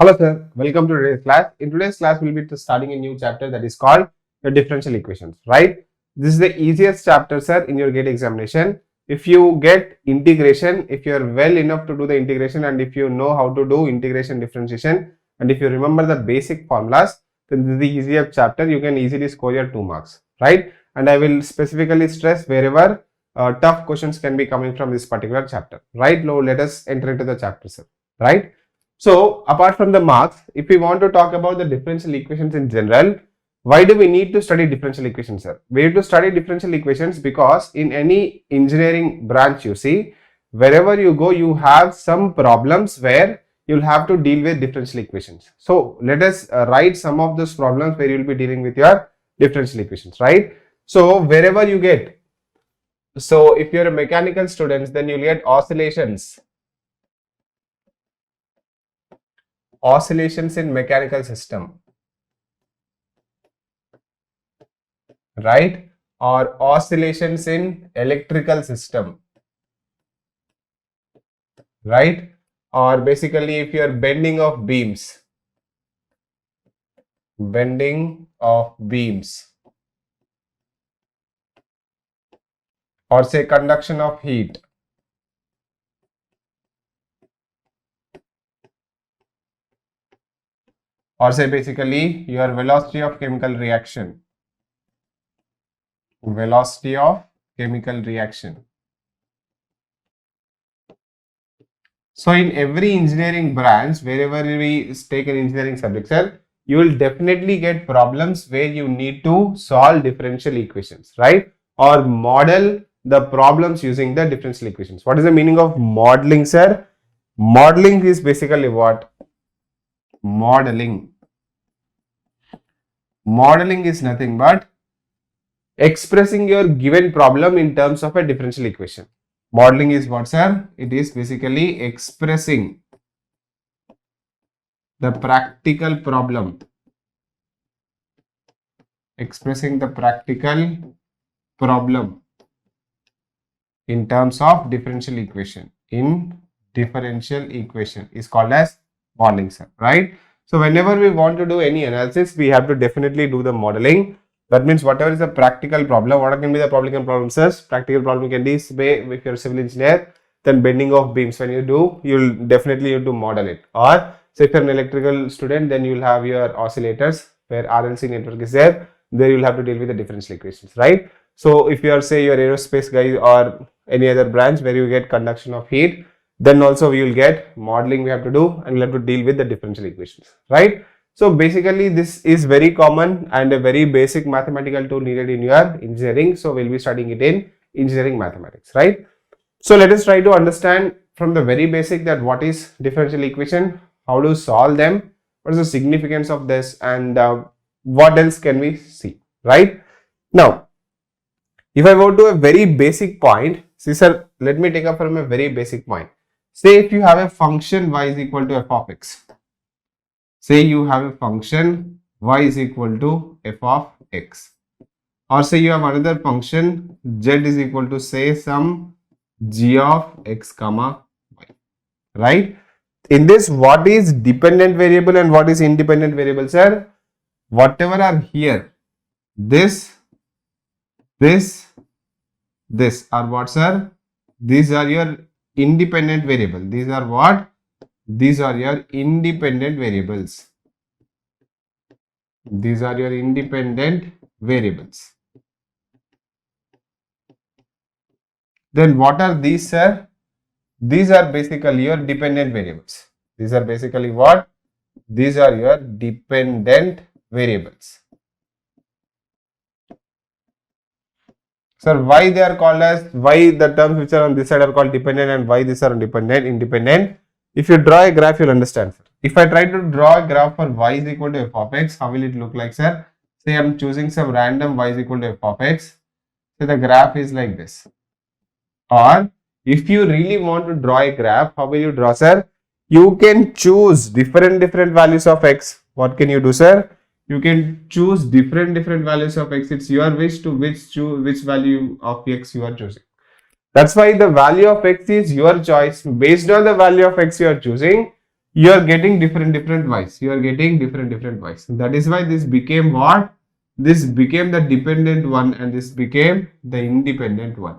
Hello sir, welcome to today's class. In today's class, we'll be starting a new chapter that is called the differential equations, right? This is the easiest chapter sir in your GATE examination. If you get integration, if you are well enough to do the integration and if you know how to do integration differentiation and if you remember the basic formulas, then this is the easiest chapter. You can easily score your 2 marks, right? And I will specifically stress wherever tough questions can be coming from this particular chapter, right? Now let us enter into the chapter sir, right? So, apart from the marks, if we want to talk about the differential equations in general, why do we need to study differential equations, sir? We need to study differential equations because in any engineering branch you see, wherever you go, you have some problems where you'll have to deal with differential equations. So, let us write some of those problems where you'll be dealing with your differential equations, right? So, wherever you get, so if you're a mechanical student, then you'll get oscillations in mechanical system, right? Or oscillations in electrical system, right? Or basically if you are bending of beams, or say conduction of heat, or say basically your velocity of chemical reaction, So in every engineering branch, wherever we take an engineering subject, sir, you will definitely get problems where you need to solve differential equations, right? Or model the problems using the differential equations. What is the meaning of modeling, sir? Modeling is basically what? Modeling is nothing but expressing your given problem in terms of a differential equation. Modeling is what, sir? It is basically expressing the practical problem. In terms of differential equation. Is called as modeling, sir, right? So whenever we want to do any analysis, we have to definitely do the modeling. That means whatever is the practical problem, what can be the practical problem, sir? Practical problem can be, say, if you're a civil engineer, then bending of beams, when you do, you'll definitely have to model it. Or say if you're an electrical student, then you'll have your oscillators where RLC network is there you'll have to deal with the differential equations, right? So if you are, say, your aerospace guy or any other branch where you get conduction of heat, then also we will get modeling we have to do and we'll have to deal with the differential equations, right? So basically this is very common and a very basic mathematical tool needed in your engineering. So we'll be studying it in engineering mathematics, right? So let us try to understand from the very basic that what is differential equation, how to solve them, what is the significance of this, and what else can we see, right? Now, if I go to a very basic point, see sir, let me take up from a very basic point. Say if you have a function y is equal to f of x. Say you have a function y is equal to f of x. Or say you have another function z is equal to, say, some g of x comma y, right? In this, what is dependent variable and what is independent variable, sir? Whatever are here, this are what, sir? These are your independent variable. These are what? These are your independent variables. These are your independent variables. Then what are these, sir? These are basically your dependent variables. These are basically what? These are your dependent variables. Sir, why they are called as, why the terms which are on this side are called dependent and why these are independent? If you draw a graph, you'll understand, sir. If I try to draw a graph for y is equal to f of x, how will it look like, sir? Say I'm choosing some random y is equal to f of x. So the graph is like this. Or if you really want to draw a graph, how will you draw, sir? You can choose different values of x. What can you do, sir? You can choose different values of x. It's your wish to which value of x you are choosing. That's why the value of x is your choice. Based on the value of x you are choosing, you are getting different y's. You are getting different y's. That is why this became what? This became the dependent one and this became the independent one.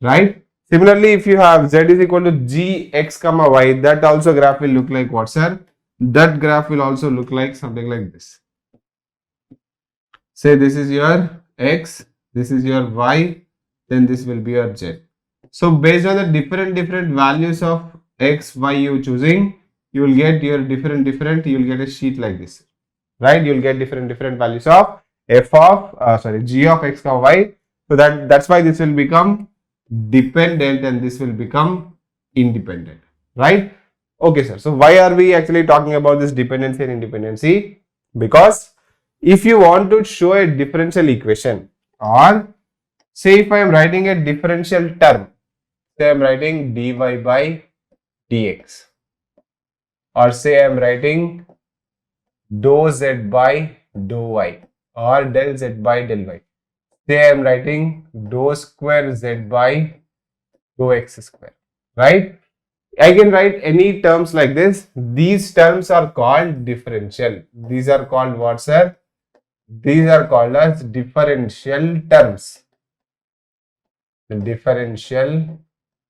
Right? Similarly, if you have z is equal to g x comma y, that also graph will look like what, sir? That graph will also look like something like this. Say this is your x, this is your y, then this will be your z. So based on the different values of x, y you choosing, you will get your different, you will get a sheet like this, right? You will get different values of f of g of x comma y. So that's why this will become dependent and this will become independent, right? Okay, sir. So why are we actually talking about this dependency and independency? Because if you want to show a differential equation, or say if I am writing a differential term, say I am writing dy by dx, or say I am writing dou z by dou y, or del z by del y. Say I am writing dou square z by dou x square, right? I can write any terms like this. These terms are called differential. These are called what, sir? These are called as differential terms. Differential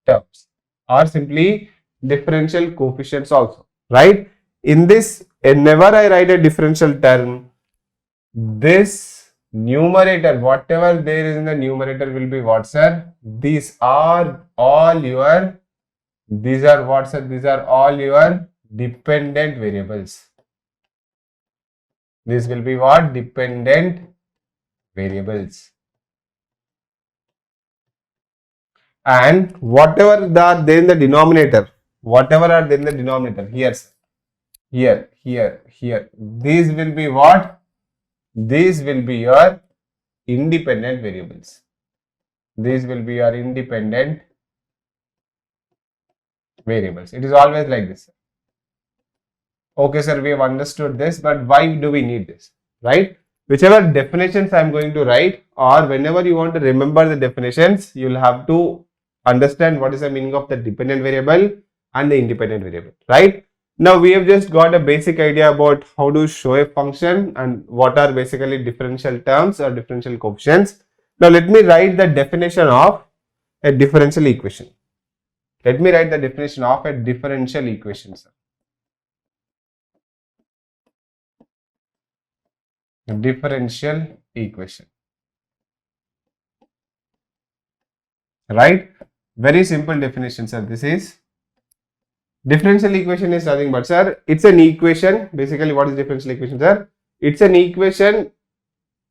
terms, or simply differential coefficients also, right? In this, whenever I write a differential term, this numerator, whatever there is in the numerator will be what, sir? These are all your, these are what, sir? These are all your dependent variables. This will be what? Dependent variables. And whatever are there in the denominator, here, these will be what? These will be your independent variables. These will be your independent variables. It is always like this. Okay, sir, we have understood this, but why do we need this, right? Whichever definitions I am going to write, or whenever you want to remember the definitions, you will have to understand what is the meaning of the dependent variable and the independent variable, right? Now we have just got a basic idea about how to show a function and what are basically differential terms or differential coefficients. Now let me write the definition of a differential equation. Let me write the definition of a differential equation, sir. A differential equation, right? Very simple definition, sir. This is differential equation is nothing but, sir, it's an equation. Basically, what is differential equation, sir? It's an equation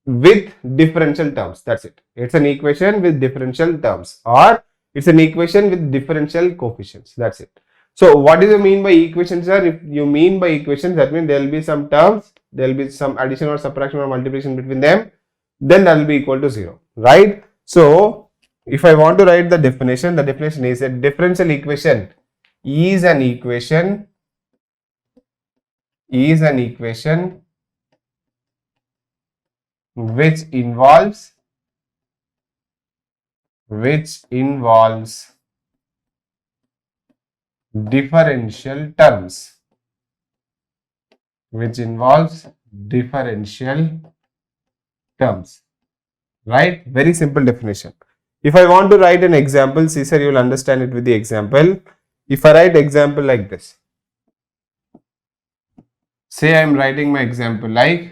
with differential terms. That's it. It's an equation with differential terms, or it's an equation with differential coefficients. That's it. So what do you mean by equations, sir? If you mean by equations, that means there will be some terms, there will be some addition or subtraction or multiplication between them, then that will be equal to 0, right? So if I want to write the definition is a differential equation is an equation which involves differential terms, right? Very simple definition. If I want to write an example, see, sir, you will understand it with the example. If I write example like this, say I am writing my example like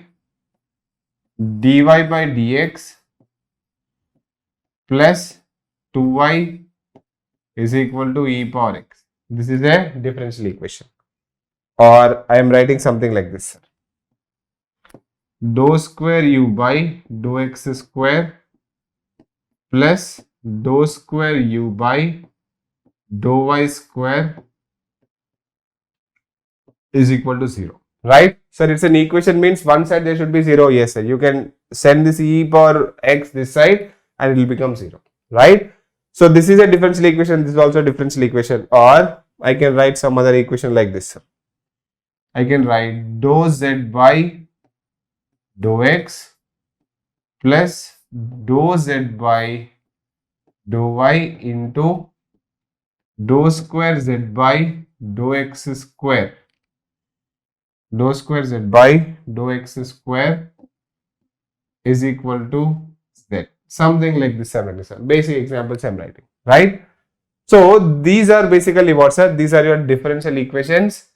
dy by dx plus 2y is equal to e power x. This is a differential equation. Or I am writing something like this, dou square u by dou x square plus dou square u by dou y square is equal to 0, right? Sir, it's an equation, means one side there should be 0. Yes, sir, you can send this e power x this side and it will become 0, right? So this is a differential equation, this is also a differential equation. Or I can write some other equation like this, sir. I can write dou z by dou x plus dou z by dou y into dou square z by dou x square, dou square z by dou x square is equal to z. Something like this I'm writing. Basic examples I'm writing, right? So these are basically what, sir? These are your differential equations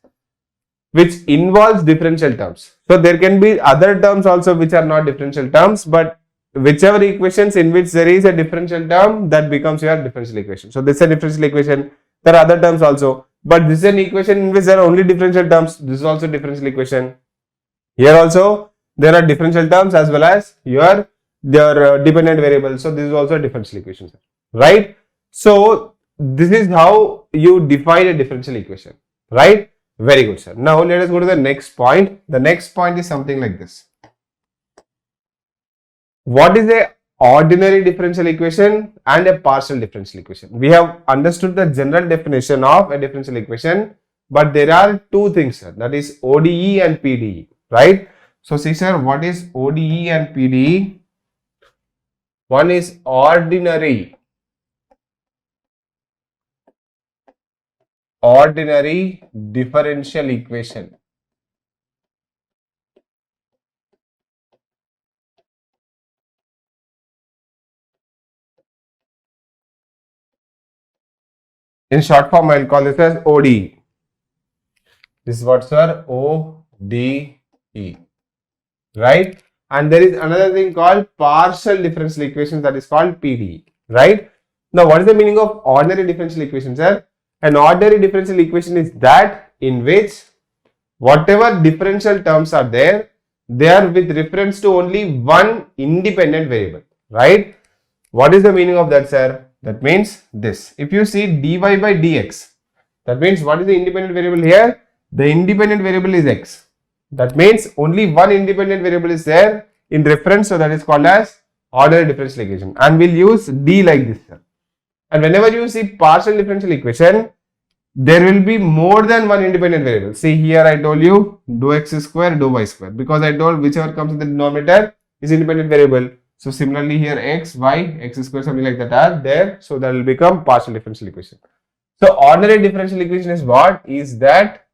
which involves differential terms. So there can be other terms also which are not differential terms, but whichever equations in which there is a differential term, that becomes your differential equation. So this is a differential equation. There are other terms also, but this is an equation in which there are only differential terms. This is also differential equation. Here also there are differential terms as well as your dependent variables. So this is also a differential equation, right? So this is how you define a differential equation, right? Very good, sir. Now let us go to the next point. The next point is something like this. What is a ordinary differential equation and a partial differential equation? We have understood the general definition of a differential equation, but there are two things, sir, that is ODE and PDE, right? So see, sir, what is ODE and PDE? One is ordinary differential equation. In short form, I'll call this as ODE. This is what, sir? ODE, right? And there is another thing called partial differential equation, that is called PDE, right? Now, what is the meaning of ordinary differential equation, sir? An ordinary differential equation is that in which whatever differential terms are there, they are with reference to only one independent variable, right? What is the meaning of that, sir? That means this. If you see dy by dx, that means what is the independent variable here? The independent variable is x. That means only one independent variable is there in reference, so that is called as ordinary differential equation. And we'll use d like this, sir. And whenever you see partial differential equation, there will be more than one independent variable. See here, I told you dou x square, dou y square, because I told whichever comes in the denominator is independent variable. So similarly here x, y, x square, something like that are there. So that will become partial differential equation. So ordinary differential equation is what? Is that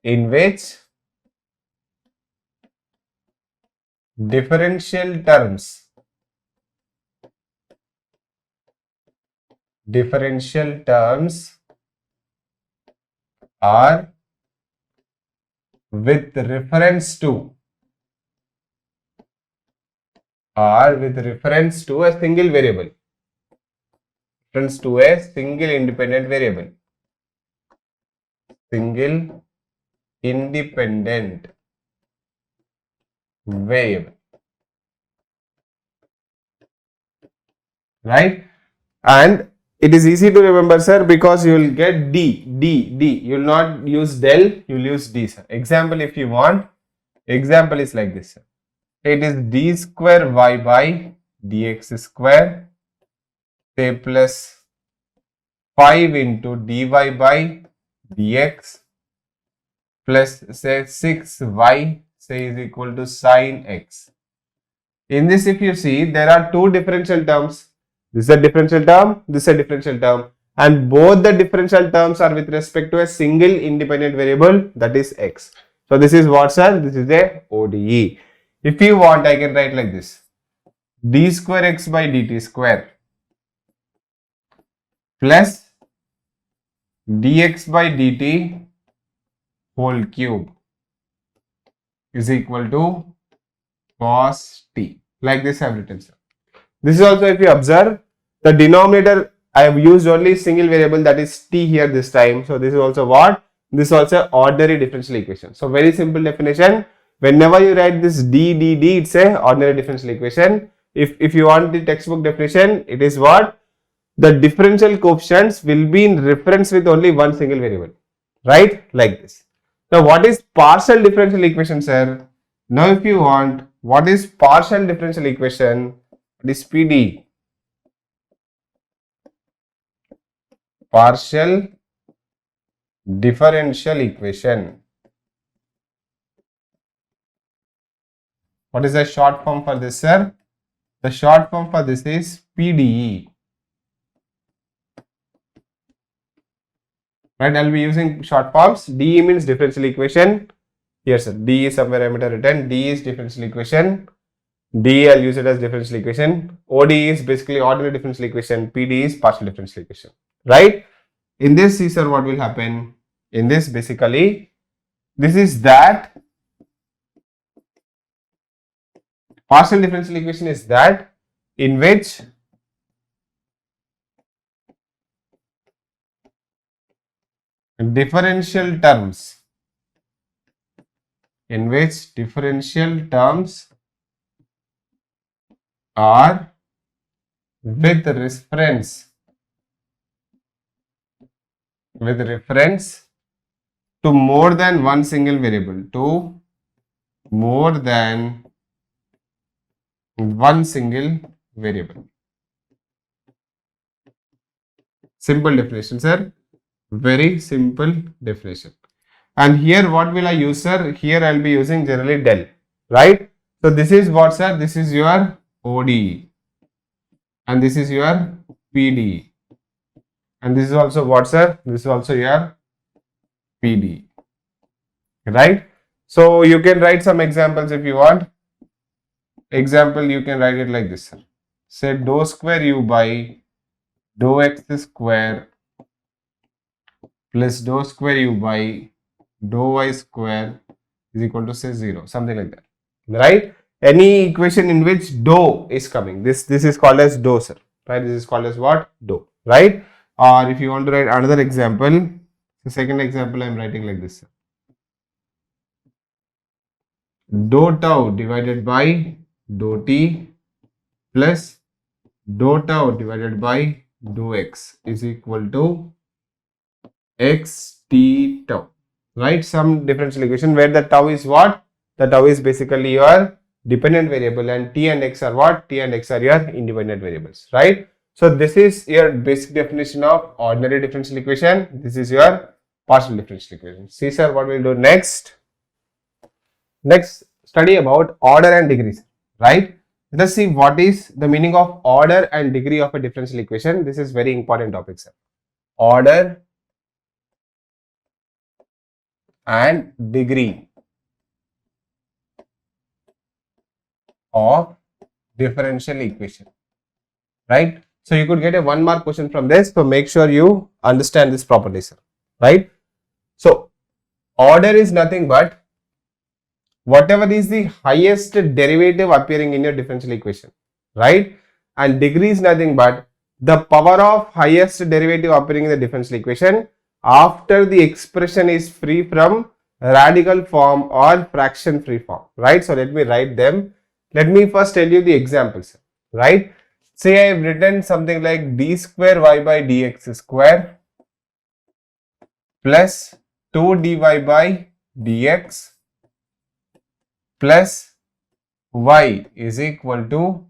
in which differential terms are with reference to a single variable, reference to a single independent variable, right? And it is easy to remember, sir, because you will get d. You will not use del, you will use d, sir. Example, if you want, example is like this, sir. It is d square y by dx square, say plus 5 into dy by dx plus say 6y, say is equal to sine x. In this, if you see, there are two differential terms. This is a differential term, this is a differential term, and both the differential terms are with respect to a single independent variable, that is x. So this is what, sir? This is a ODE. If you want, I can write like this: d square x by dt square plus dx by dt whole cube is equal to cos t. Like this I have written, sir. This is also, if you observe, the denominator I have used only single variable, that is t here this time. So this is also what? This is also ordinary differential equation. So very simple definition. Whenever you write this d, it's a ordinary differential equation. If you want the textbook definition, it is what? The differential coefficients will be in reference with only one single variable, right? Like this. Now what is partial differential equation, sir? Now if you want, what is partial differential equation? This PD, partial differential equation. What is the short form for this, sir? The short form for this is PDE. right? I'll be using short forms. DE means differential equation. Here, sir, D is somewhere I might have written. D is differential equation. D, I'll use it as differential equation. OD is basically ordinary differential equation. PD is partial differential equation, right? In this, see, sir, what will happen? In this, basically, this is that partial differential equation is that in which differential terms are with reference to more than one single variable, Simple definition, sir. Very simple definition. And here what will I use, sir? Here I'll be using generally del, right? So this is what, sir? This is your OD and this is your PD and this is also what, sir? This is also your PD, right? So you can write some examples if you want. Example, you can write it like this, sir. Say dou square u by dou x square plus dou square u by dou y square is equal to, say, 0, something like that, right? Any equation in which dou is coming, this is called as dou, sir, right? This is called as what? Dou, right? Or if you want to write another example, the second example I am writing like this, sir. Dou tau divided by dou t plus dou tau divided by dou x is equal to x t tau, right? Some differential equation where the tau is what? The tau is basically your dependent variable and t and x are what? T and x are your independent variables, right? So this is your basic definition of ordinary differential equation. This is your partial differential equation. See, sir, what we'll do next? Next, study about order and degrees, right? Let us see what is the meaning of order and degree of a differential equation. This is very important topic, sir. Order and degree of differential equation, right? So you could get a 1 mark question from this. So make sure you understand this properly, sir, right? So order is nothing but whatever is the highest derivative appearing in your differential equation, right? And degree is nothing but the power of highest derivative appearing in the differential equation after the expression is free from radical form or fraction free form, right? So let me write them. Let me first tell you the examples, right? Say I have written something like d square y by dx square plus 2 dy by dx plus y is equal to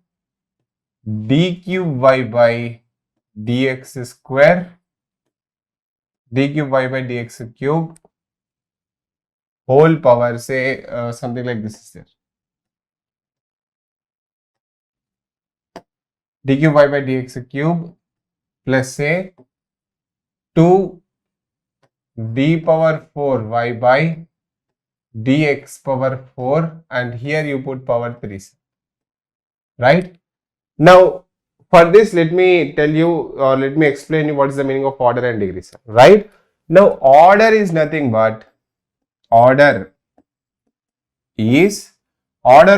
d cube y by dx square, d cube y by dx cube whole power, say something like this is there. D cube y by dx cube plus, say, 2 d power 4 y by dx power 4 and here you put power 3, right? Now for this, let me tell you or let me explain you what is the meaning of order and degree, right? Now order is nothing but order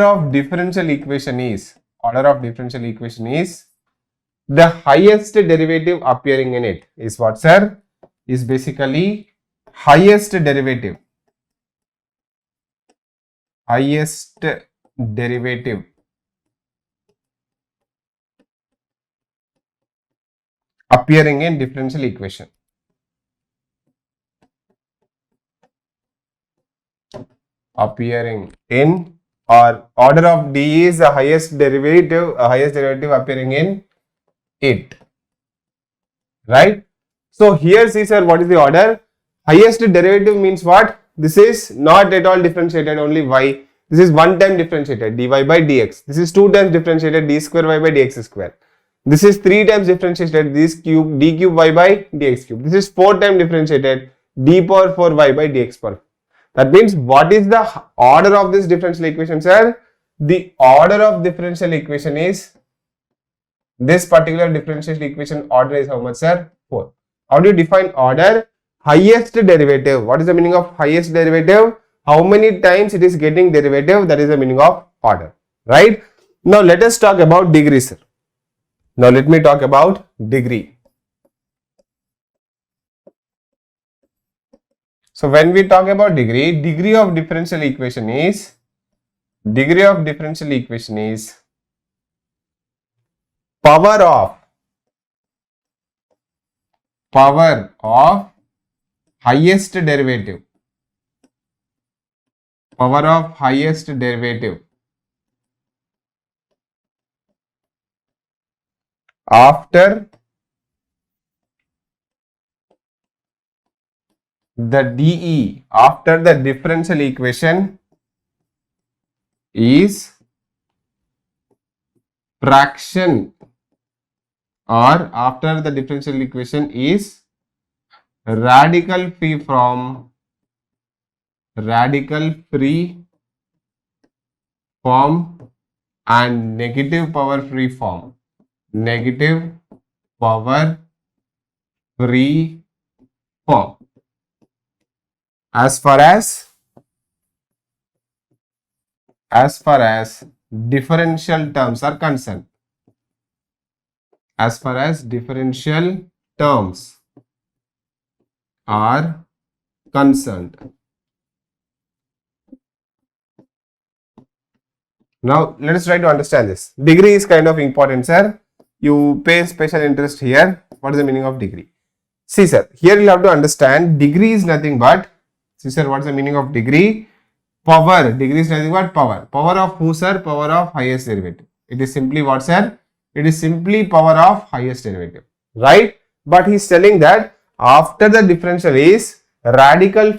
of differential equation is the highest derivative appearing in it is what, sir? Is basically highest derivative appearing in differential equation. Appearing in, or order of D is the highest derivative appearing in it, right? So here, see, sir, what is the order? Highest derivative means what? This is not at all differentiated, only y. This is one time differentiated, dy by dx. This is 2 times differentiated, d square y by dx square. This is 3 times differentiated, this cube d cube y by dx cube. This is 4 times differentiated, d power 4 y by dx power. That means what is the order of this differential equation, sir? The order of differential equation is, this particular differential equation order is how much, sir? 4. How do you define order? Highest derivative. What is the meaning of highest derivative? How many times it is getting derivative? That is the meaning of order, right? Now let us talk about degree, sir. Now let me talk about degree. So when we talk about degree, degree of differential equation is power of highest derivative. Power of highest derivative after the DE, after the differential equation is fraction, or after the differential equation is radical free form and negative power free form. As far as differential terms are concerned. As far as differential terms are concerned. Now let us try to understand this. Degree is kind of important, sir. You pay special interest here. What is the meaning of degree? See, sir, here you have to understand degree is nothing but, see, sir, what is the meaning of degree? Power. Degree is nothing but power. Power of who, sir? Power of highest derivative. It is simply what, sir? It is simply power of highest derivative, right? But he is telling that after the differential is radical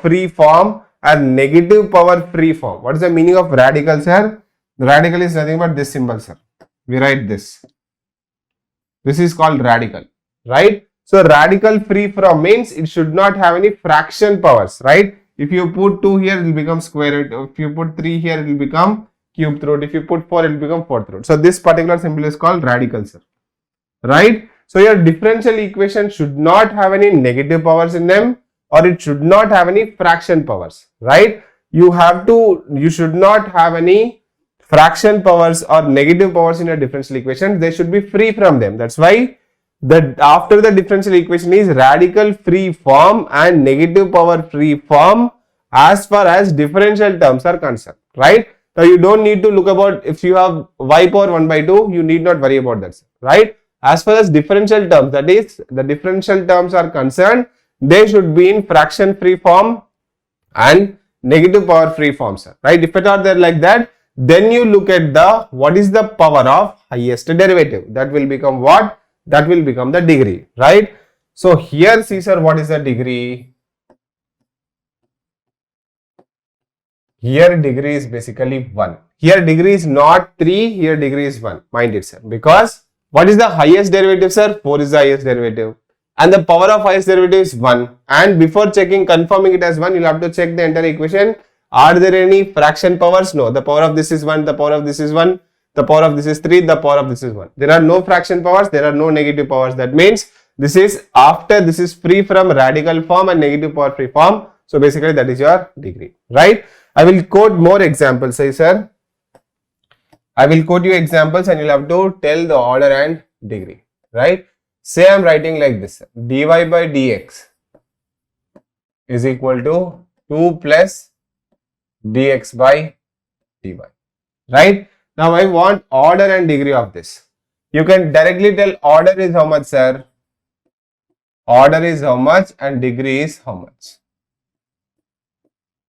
free form and negative power free form. What is the meaning of radical, sir? Radical is nothing but this symbol, sir. We write this. This is called radical, right? So radical free form means it should not have any fraction powers, right? If you put 2 here, it will become square root. If you put 3 here, it will become cube root. If you put 4, it will become fourth root. So this particular symbol is called radical, sir, right? So your differential equation should not have any negative powers in them, or it should not have any fraction powers, right? You should not have any fraction powers or negative powers in your differential equation. They should be free from them. That's why after the differential equation is radical free form and negative power free form as far as differential terms are concerned, right? Now you don't need to look about if you have y power 1 by 2, you need not worry about that, right? As far as differential terms, that is the differential terms are concerned, they should be in fraction free form and negative power free form, sir, right? If it are there like that, then you look at what is the power of highest derivative. That will become what? That will become the degree, right? So here, see, sir, what is the degree? Here degree is basically 1. Here degree is not 3, here degree is 1. Mind it, sir. Because what is the highest derivative, sir? 4 is the highest derivative. And the power of highest derivative is 1. And before confirming it as 1, you'll have to check the entire equation. Are there any fraction powers? No. The power of this is 1, the power of this is 1, the power of this is 3, the power of this is 1. There are no fraction powers, there are no negative powers. That means this is free from radical form and negative power free form. So basically that is your degree, right? I will quote more examples, say, sir. I will quote you examples and you'll have to tell the order and degree, right? Say I am writing like this, dy by dx is equal to 2 plus dx by dy, right? Now I want order and degree of this. You can directly tell order is how much, sir? Order is how much and degree is how much?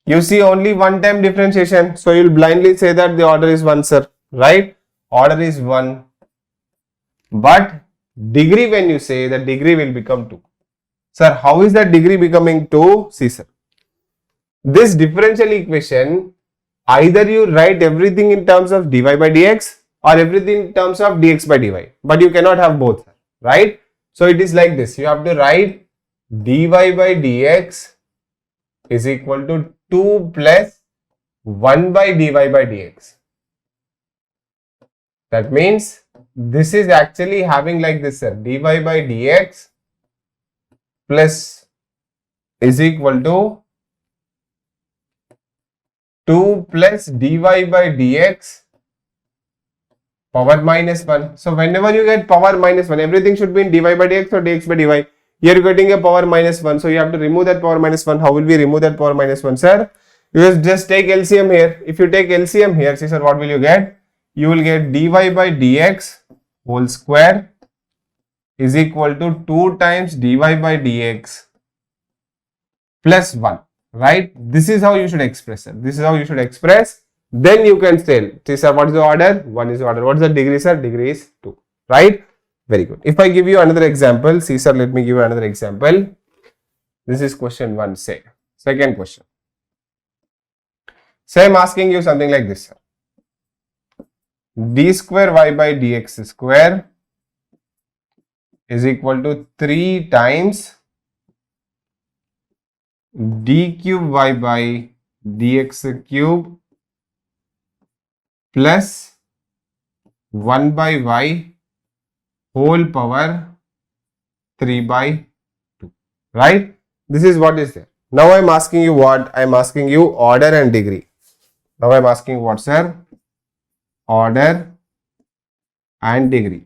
You see only one time differentiation, so you will blindly say that the order is 1, sir, right? Order is 1, but degree, when you say, the degree will become 2. Sir, how is that degree becoming 2? See, sir, this differential equation, either you write everything in terms of dy by dx, or everything in terms of dx by dy, but you cannot have both, right? So it is like this. You have to write dy by dx is equal to 2 plus 1 by dy by dx. That means this is actually having like this, sir, dy by dx plus is equal to 2 plus dy by dx power minus 1. So whenever you get power minus 1, everything should be in dy by dx or dx by dy. Here you are getting a power minus 1. So you have to remove that power minus 1. How will we remove that power minus 1, sir? You just take LCM here. If you take LCM here, see sir, what will you get? You will get dy by dx whole square is equal to 2 times dy by dx plus 1, right? This is how you should express it. This is how you should express. Then you can say, sir, what is the order? 1 is the order. What is the degree, sir? Degree is 2, right? Very good. If I give you another example, see sir, let me give you another example. This is question 1, say. Second question. Say I am asking you something like this, sir. D square y by dx square is equal to 3 times d cube y by dx cube plus 1 by y whole power 3 by 2, right? This is what is there. Now I am asking you what? I am asking you order and degree. Now I am asking what, sir? Order and degree,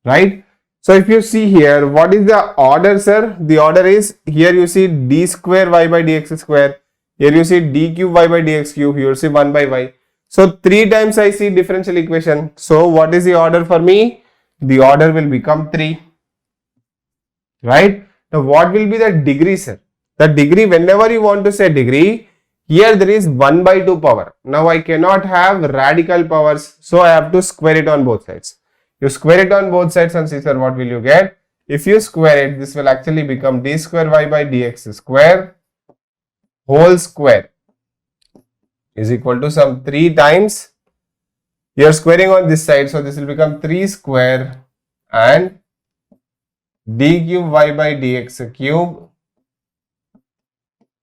right? So if you see here, what is the order, sir? The order is, here you see d square y by dx square, here you see d cube y by dx cube, here you see 1 by y. So 3 times I see differential equation. So what is the order for me? The order will become 3, right? Now what will be the degree, sir? The degree, whenever you want to say degree, here there is 1 by 2 power. Now I cannot have radical powers, so I have to square it on both sides. You square it on both sides and see, sir, what will you get? If you square it, this will actually become d square y by dx square whole square is equal to some 3 times. You are squaring on this side, so this will become 3 square and d cube y by dx cube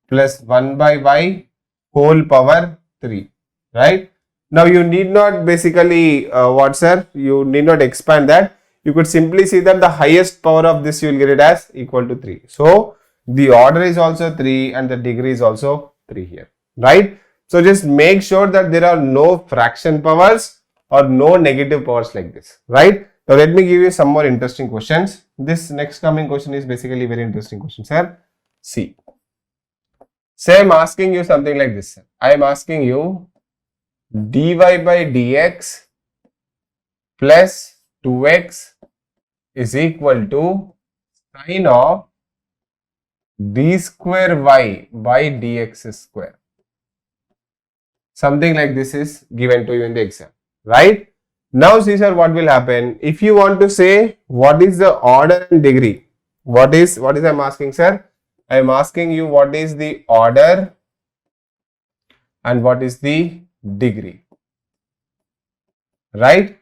plus 1 by y whole power 3, right? Now you need not basically what, sir? You need not expand that. You could simply see that the highest power of this you will get it as equal to 3. So the order is also 3 and the degree is also 3 here, right? So just make sure that there are no fraction powers or no negative powers like this, right? Now let me give you some more interesting questions. This next coming question is basically very interesting question, sir. See. Say I am asking you something like this, sir. I am asking you dy by dx plus 2x is equal to sine of d square y by dx square. Something like this is given to you in the exam, right? Now see, sir, what will happen if you want to say what is the order and degree? What is I am asking, sir? I am asking you what is the order and what is the degree, right?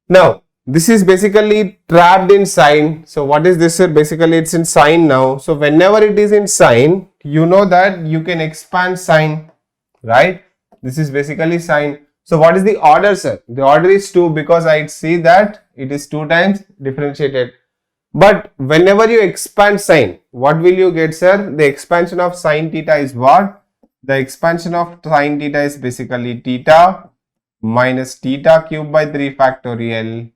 Now this is basically trapped in sine. So what is this, sir? Basically it's in sine now. So whenever it is in sine, you know that you can expand sine, right? This is basically sine. So what is the order, sir? The order is 2 because I see that it is 2 times differentiated. But whenever you expand sine, what will you get, sir? The expansion of sine theta is what? The expansion of sine theta is basically theta minus theta cube by 3 factorial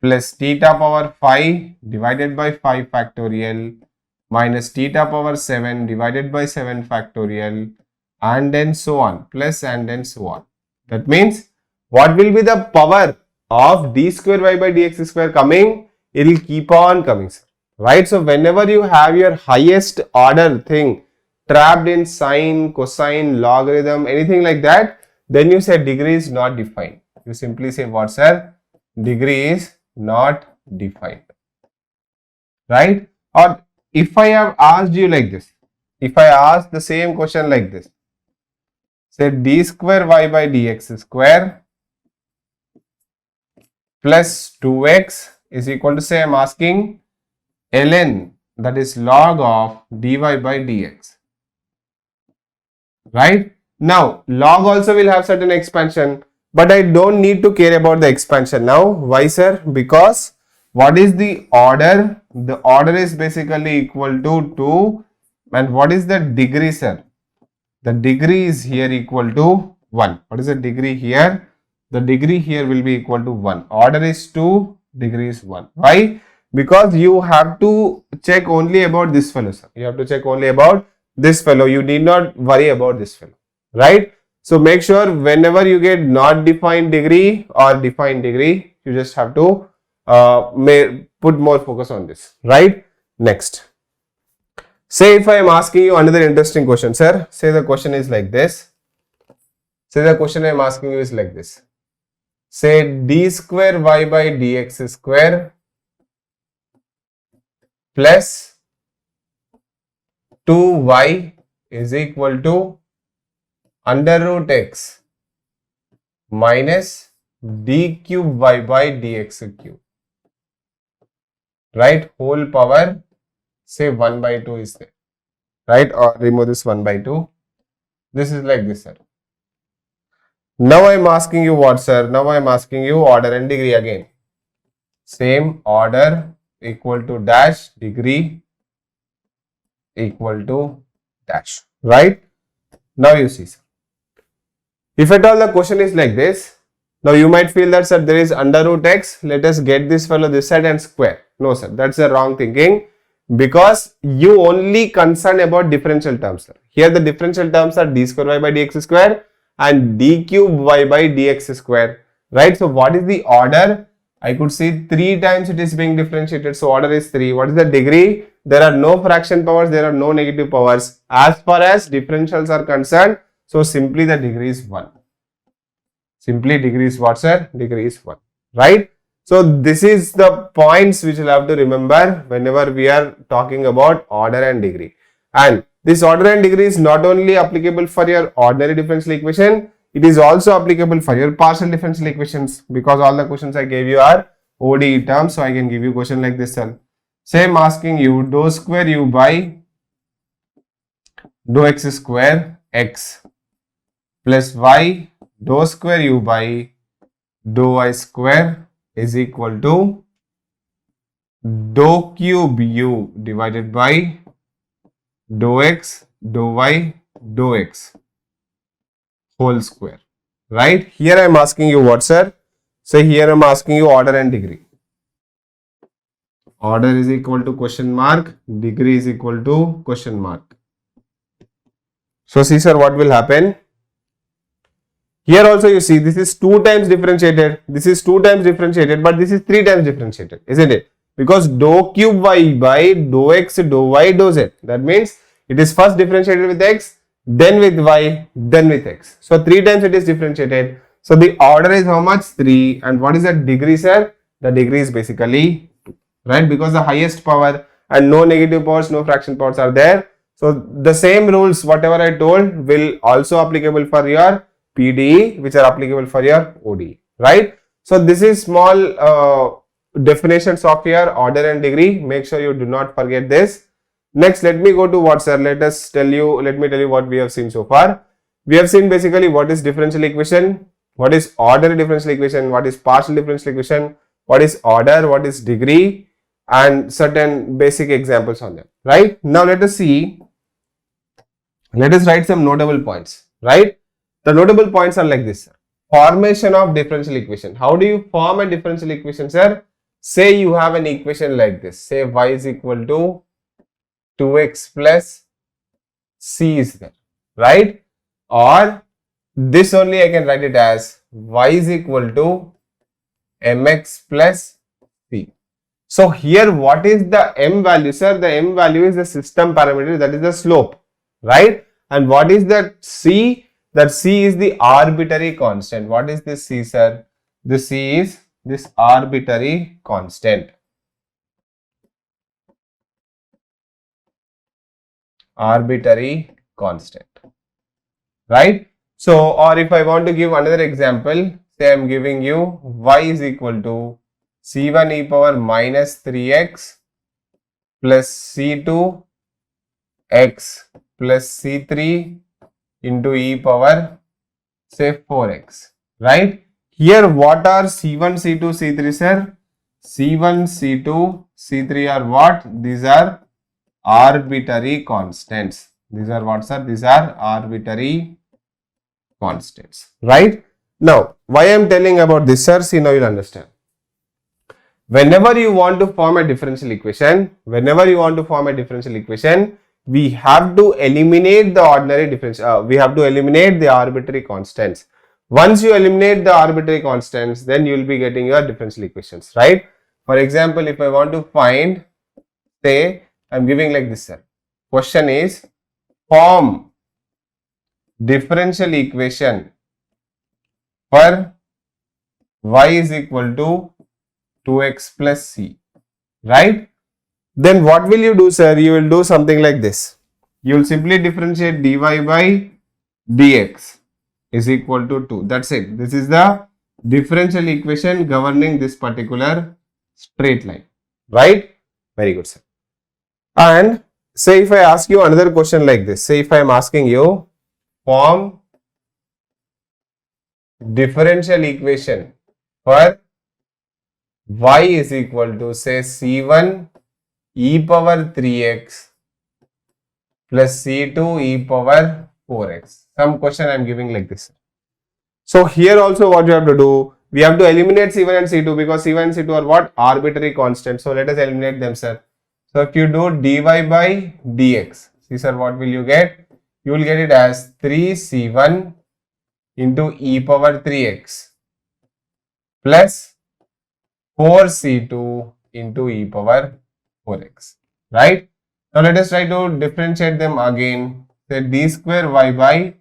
plus theta power 5 divided by 5 factorial minus theta power 7 divided by 7 factorial and then so on, plus and then so on. That means what will be the power of d square y by dx square coming? It will keep on coming, sir, right? So whenever you have your highest order thing trapped in sine, cosine, logarithm, anything like that, then you say degree is not defined. You simply say what, sir? Degree is not defined, right? Or if I have asked you like this, if I ask the same question like this, say d square y by dx square plus 2x is equal to, say, I'm asking ln, that is log of dy by dx, right? Now, log also will have certain expansion, but I don't need to care about the expansion now. Why, sir? Because what is the order? The order is basically equal to 2, and what is the degree, sir? The degree is here equal to 1. What is the degree here? The degree here will be equal to 1. Order is 2, degree is 1. Why? Because you have to check only about this fellow, sir. You have to check only about this fellow. You need not worry about this fellow, right? So make sure whenever you get not defined degree or defined degree, you just have to put more focus on this, right? Next. Say if I am asking you another interesting question, sir. Say the question is like this. Say the question I am asking you is like this. Say d square y by dx square plus 2y is equal to under root x minus d cube y by dx cube, right? Whole power, say 1 by 2 is there, right? Or remove this 1 by 2. This is like this, sir. Now I am asking you what, sir? Now I am asking you order and degree again. Same order equal to dash, degree equal to dash, right? Now you see, sir. If at all the question is like this, now you might feel that, sir, there is under root x, let us get this fellow this side and square. No, sir, that's the wrong thinking, because you only concerned about differential terms, sir. Here the differential terms are d square y by dx square and d cube y by dx square, right? So what is the order? I could see 3 times it is being differentiated, so order is 3. What is the degree? There are no fraction powers, there are no negative powers. As far as differentials are concerned, so simply the degree is 1. Simply degree is what, sir? Degree is 1, right? So this is the points which you'll have to remember whenever we are talking about order and degree. And this order and degree is not only applicable for your ordinary differential equation, it is also applicable for your partial differential equations, because all the questions I gave you are ODE terms. So I can give you question like this, sir. Say I'm asking you dou square u by dou x square x plus y dou square u by dou y square is equal to dou cube u divided by dou x, dou y, dou x whole square, right? Here I am asking you what, sir? So here I am asking you order and degree. Order is equal to question mark, degree is equal to question mark. So see, sir, what will happen? Here also you see this is 2 times differentiated, this is 2 times differentiated, but this is 3 times differentiated, isn't it? Because dou cube y by dou x, dou y, dou z. That means it is first differentiated with x, then with y, then with x. So 3 times it is differentiated. So the order is how much? 3. And what is the degree, sir? The degree is basically 2, right? Because the highest power and no negative powers, no fraction powers are there. So the same rules, whatever I told, will also applicable for your PDE, which are applicable for your ODE, right? So this is small definitions of your order and degree. Make sure you do not forget this. Next, let me go to what, sir? Let me tell you what we have seen so far. We have seen basically what is differential equation, what is ordinary differential equation, what is partial differential equation, what is order, what is degree, and certain basic examples on them, right? Now let us see, let us write some notable points, right? The notable points are like this, sir. Formation of differential equation. How do you form a differential equation, sir? Say you have an equation like this. Say y is equal to 2x plus c is there, right? Or this only I can write it as y is equal to mx plus c. So here what is the m value, sir? The m value is the system parameter, that is the slope, right? And what is that c? That c is the arbitrary constant. What is this c, sir? This c is this arbitrary constant. Arbitrary constant, right? So, or if I want to give another example, say I am giving you y is equal to c1 e power minus 3x plus c2 x plus c3 into e power say 4x, right? Here what are c1, c2, c3, sir? c1, c2, c3 are what? These are arbitrary constants. These are what, sir? These are arbitrary constants, right? Now, why I am telling about this, sir? See, now you'll understand. Whenever you want to form a differential equation, we have to eliminate the ordinary differential, we have to eliminate the arbitrary constants. Once you eliminate the arbitrary constants, then you will be getting your differential equations, right? For example, if I want to find, say, I am giving like this, sir. Question is, form differential equation for y is equal to 2x plus c, right? Then what will you do, sir? You will do something like this. You will simply differentiate dy by dx is equal to 2. That's it. This is the differential equation governing this particular straight line, right? Very good, sir. And say if I ask you another question like this, say if I am asking you form differential equation for y is equal to say c1 e power 3x plus c2 e power 4x. Some question I am giving like this. So here also what you have to do, we have to eliminate c1 and c2 because c1 and c2 are what? Arbitrary constants. So let us eliminate them, sir. So if you do dy by dx, see sir, what will you get? You will get it as 3c1 into e power 3x plus 4c2 into e power 4x, right? Now let us try to differentiate them again. Say d square y by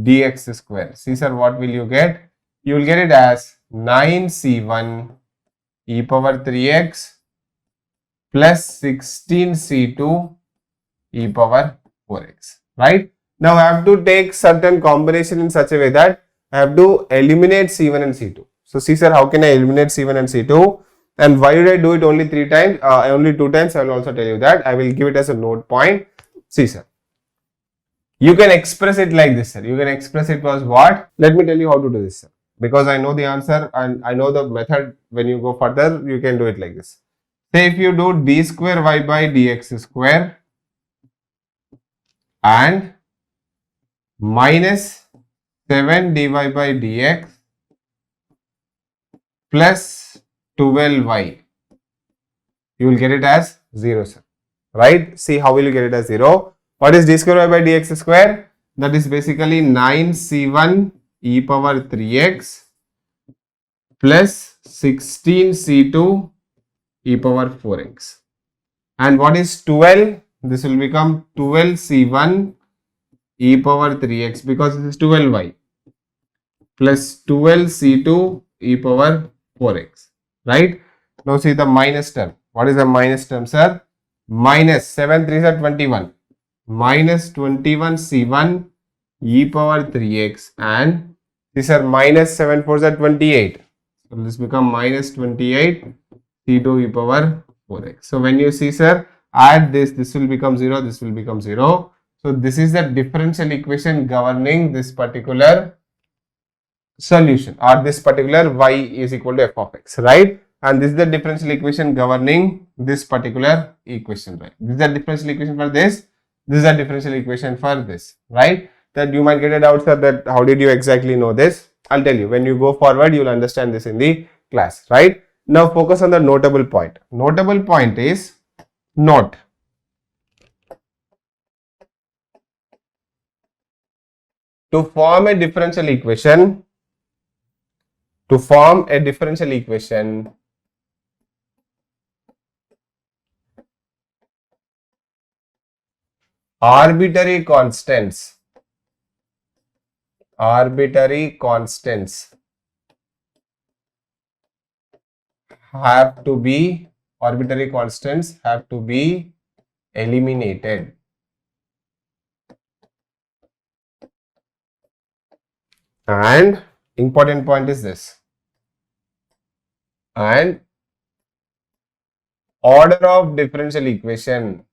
dx square. See sir, what will you get? You will get it as 9c1 e power 3x plus 16c2 e power 4x, right? Now I have to take certain combination in such a way that I have to eliminate c1 and c2. So see sir, how can I eliminate c1 and c2? And why did I do it only 3 times? Only 2 times. I will also tell you that. I will give it as a note point. See sir, you can express it like this, sir. You can express it as what? Let me tell you how to do this, sir. Because I know the answer and I know the method. When you go further, you can do it like this. Say if you do d square y by dx square and minus 7 dy by dx plus 12y, you will get it as 0, sir. Right? See, how will you get it as 0? What is d square y by dx square? That is basically 9c1 e power 3x plus 16c2 e power 4x. And what is 12? This will become 12c1 e power 3x because this is 12y plus 12c2 e power 4x, right? Now see the minus term. What is the minus term, sir? Minus 7 3s are 21 minus 21c1 e power 3x and these are minus 7 4s are 28. So this become minus 28 c2 e power 4x. So when you see, sir, add this, this will become 0, this will become 0. So this is the differential equation governing this particular solution or this particular y is equal to f of x, right? And this is the differential equation governing this particular equation, right? This is the differential equation for this. This is the differential equation for this, right? That you might get a doubt, sir, that how did you exactly know this? I'll tell you. When you go forward, you will understand this in the class, right? Now focus on the notable point. Notable point is note. To form a differential equation, arbitrary constants have to be eliminated. And important point is this. And order of differential equation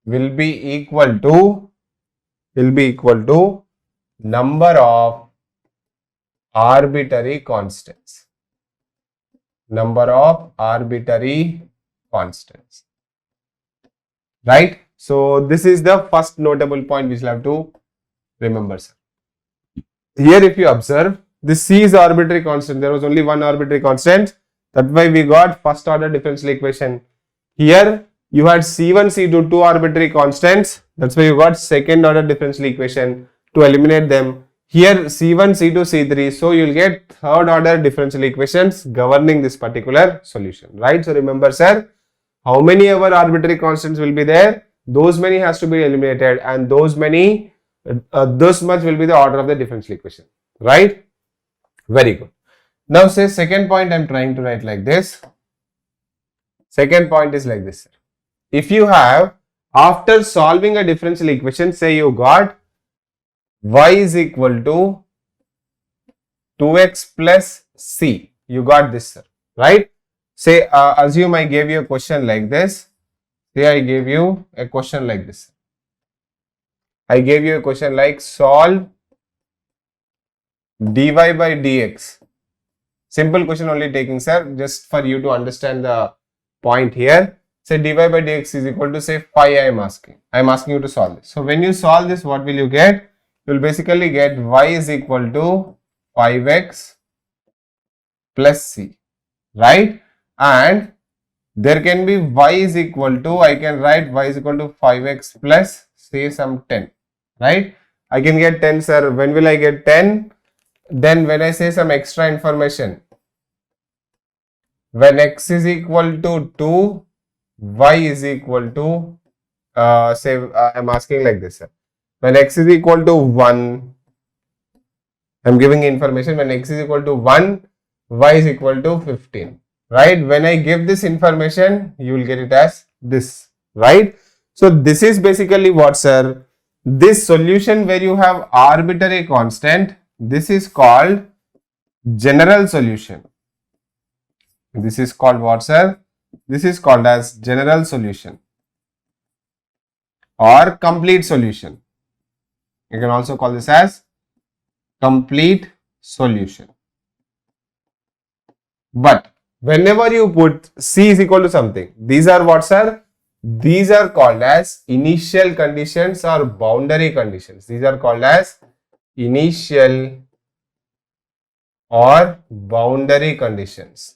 will be equal to number of arbitrary constants. Right? So this is the first notable point which you have to remember, sir. Here if you observe, this C is arbitrary constant. There was only one arbitrary constant. That's why we got first order differential equation. Here you had C1, C2, two arbitrary constants. That's why you got second order differential equation. To eliminate them, here C1, C2, C3. So you will get third order differential equations governing this particular solution. Right? So remember, sir, how many ever arbitrary constants will be there? Those many has to be eliminated, and those many, this much will be the order of the differential equation. Right? Very good. Now say second point I am trying to write like this. Second point is like this, sir. If you have, after solving a differential equation, say you got y is equal to 2x plus c. You got this, sir. Right? Say, assume I gave you a question like this. Say I gave you a question like this. I gave you a question like solve dy by dx. Simple question only taking, sir, just for you to understand the point here. Say dy by dx is equal to say 5 I am asking. I am asking you to solve this. So when you solve this, what will you get? You will basically get y is equal to 5x plus c. Right? And there can be y is equal to, I can write y is equal to 5x plus say some 10. Right? I can get 10, sir. When will I get 10? Then when I say some extra information, when x is equal to 2, y is equal to, say I am asking like this, sir. When x is equal to 1, I am giving information, when x is equal to 1, y is equal to 15. Right? When I give this information, you will get it as this. Right? So this is basically what, sir? This solution where you have arbitrary constant, this is called general solution. This is called what, sir? This is called as general solution or complete solution. You can also call this as complete solution. But whenever you put C is equal to something, these are what, sir? These are called as initial conditions or boundary conditions. These are called as initial or boundary conditions.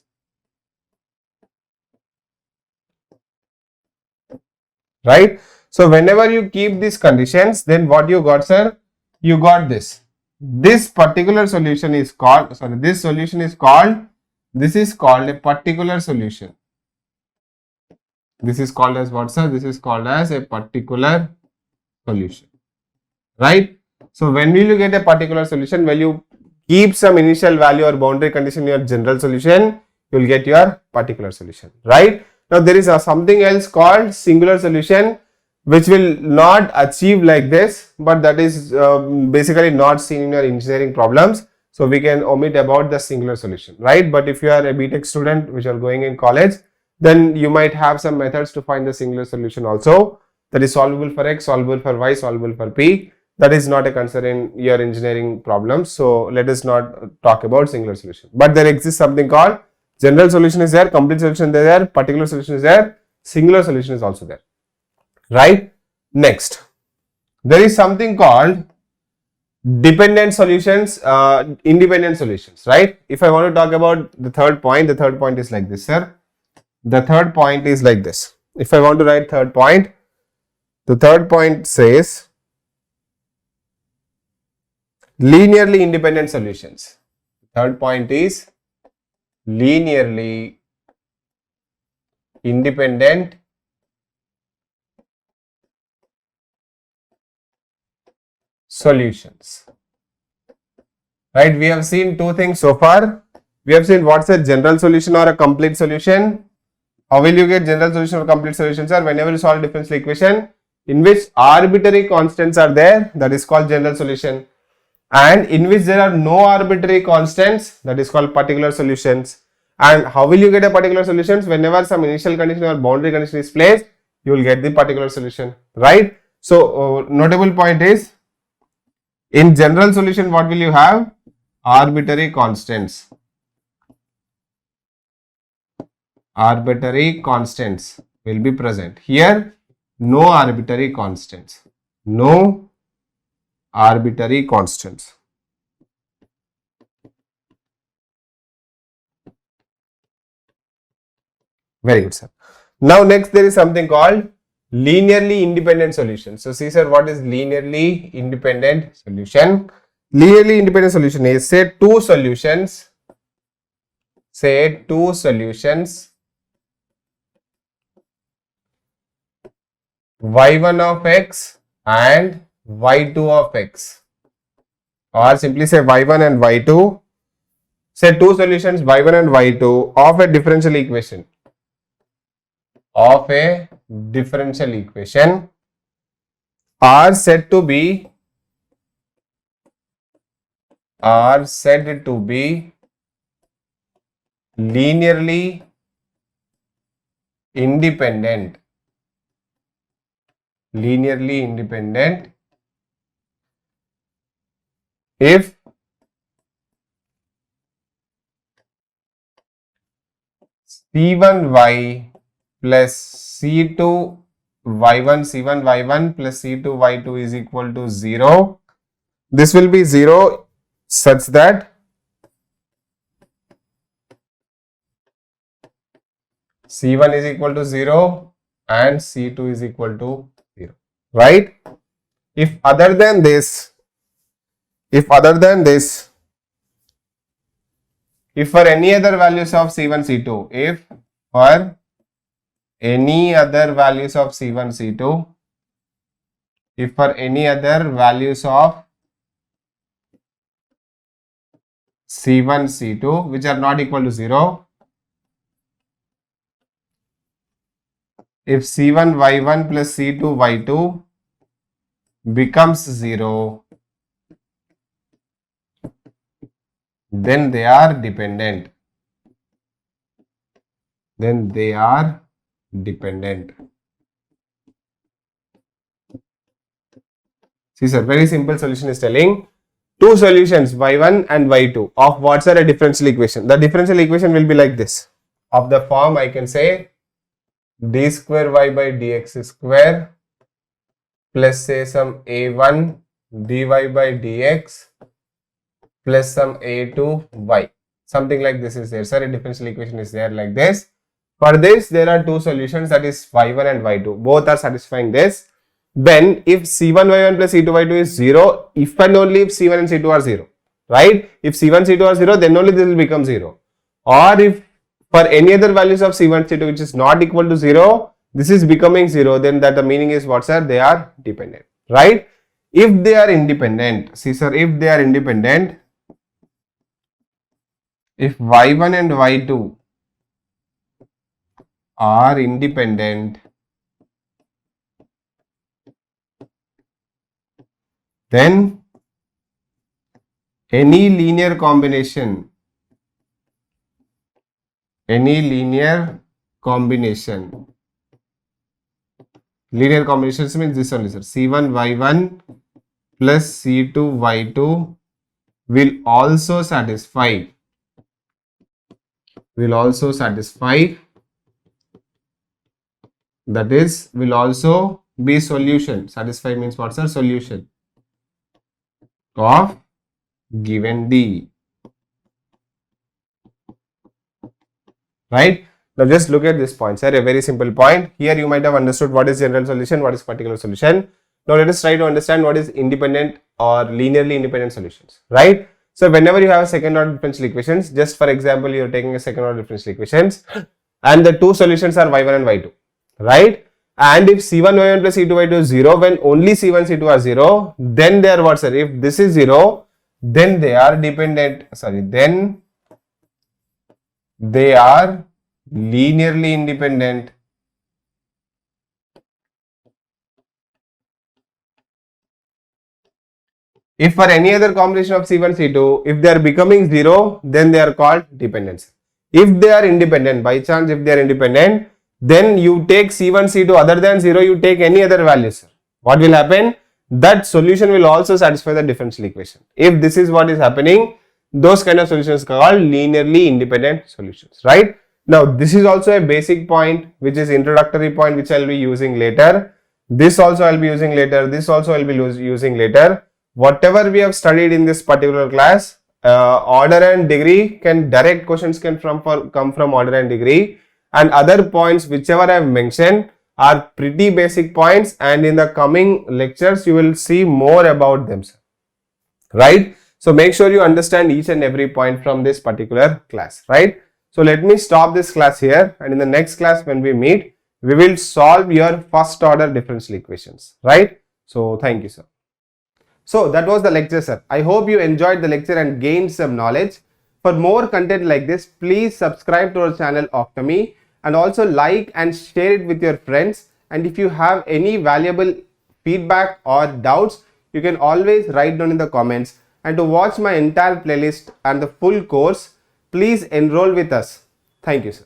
Right? So whenever you keep these conditions, then what you got, sir? You got this. This particular solution is called, sorry, this solution is called, this is called a particular solution. This is called as what, sir? This is called as a particular solution. Right? So when will you get a particular solution? When you keep some initial value or boundary condition in your general solution, you will get your particular solution. Right? Now there is something else called singular solution, which will not achieve like this, but that is basically not seen in your engineering problems. So we can omit about the singular solution, right? But if you are a BTech student which are going in college, then you might have some methods to find the singular solution also. That is solvable for x, solvable for y, solvable for p. That is not a concern in your engineering problems. So let us not talk about singular solution. But there exists something called general solution is there, complete solution is there, particular solution is there, singular solution is also there. Right? Next, there is something called dependent solutions, independent solutions, right? If I want to talk about the third point is like this, sir. The third point is like this. If I want to write third point, the third point says linearly independent solutions. Third point is linearly independent solutions. Right? We have seen two things so far. We have seen what's a general solution or a complete solution. How will you get general solution or complete solution, sir? Whenever you solve differential equation, in which arbitrary constants are there, that is called general solution, and in which there are no arbitrary constants, that is called particular solutions. And how will you get a particular solutions? Whenever some initial condition or boundary condition is placed, you will get the particular solution, right? So notable point is, in general solution, what will you have? Arbitrary constants. Arbitrary constants will be present. Here, no arbitrary constants. No arbitrary constants. Very good, sir. Now, next there is something called linearly independent solution. So, see, sir, what is linearly independent solution? Linearly independent solution is, say two solutions y1 of x and y2 of x, or simply say y1 and y2, say two solutions y1 and y2 of a differential equation, are said to be linearly independent. If C1y plus C2y1 plus C2y2 is equal to 0. This will be 0 such that C1 is equal to 0 and C2 is equal to 0, right? If other than this, if for any other values of C1, C2, if for any other values of C1, C2, if for any other values of C1, C2 which are not equal to 0, if C1 y1 plus C2 y2 becomes 0, then they are dependent. See, sir, very simple solution is telling two solutions y1 and y2 of what's a differential equation. The differential equation will be like this. Of the form, I can say d square y by dx square plus say some a1 dy by dx plus some a2 y. Something like this is there, sir. A differential equation is there like this. For this, there are two solutions, that is y1 and y2. Both are satisfying this. Then, if c1 y1 plus c2 y2 is 0, if and only if c1 and c2 are 0, right? If c1 c2 are 0, then only this will become 0. Or if for any other values of c1 c2 which is not equal to 0, this is becoming 0, then that the meaning is what, sir? They are dependent, right? If they are independent, see, sir, if they are independent, if y1 and y2 are independent, then any linear combination means this only, sir. C1 y1 plus C2 y2 will also satisfy that is, will also be solution. Satisfy means what, sir? Solution of given D. Right? Now just look at this point, sir. A very simple point. Here you might have understood what is general solution, what is particular solution. Now let us try to understand what is independent or linearly independent solutions. Right? So whenever you have a second order differential equations, just for example, you are taking a second order differential equations and the two solutions are y1 and y2. Right? And if c1 y1 plus c2 y2 is 0, when only c1 c2 are 0, then they are what, sir? If this is 0, then they are dependent. Then they are linearly independent. If for any other combination of C1, C2, if they are becoming 0, then they are called dependent. If they are independent, by chance if they are independent, then you take C1, C2 other than 0, you take any other values. What will happen? That solution will also satisfy the differential equation. If this is what is happening, those kind of solutions called linearly independent solutions, right? Now, this is also a basic point, which is introductory point, which I will be using later. This also I will be using later. This also I will be using later. Whatever we have studied in this particular class, order and degree can direct questions can come from order and degree, and other points whichever I have mentioned are pretty basic points, and in the coming lectures you will see more about them, right? So make sure you understand each and every point from this particular class, right? So let me stop this class here, and in the next class when we meet, we will solve your first order differential equations, right? So thank you, sir. So that was the lecture, sir. I hope you enjoyed the lecture and gained some knowledge. For more content like this, please subscribe to our channel Octomy, and also like and share it with your friends. And if you have any valuable feedback or doubts, you can always write down in the comments. And to watch my entire playlist and the full course, please enroll with us. Thank you, sir.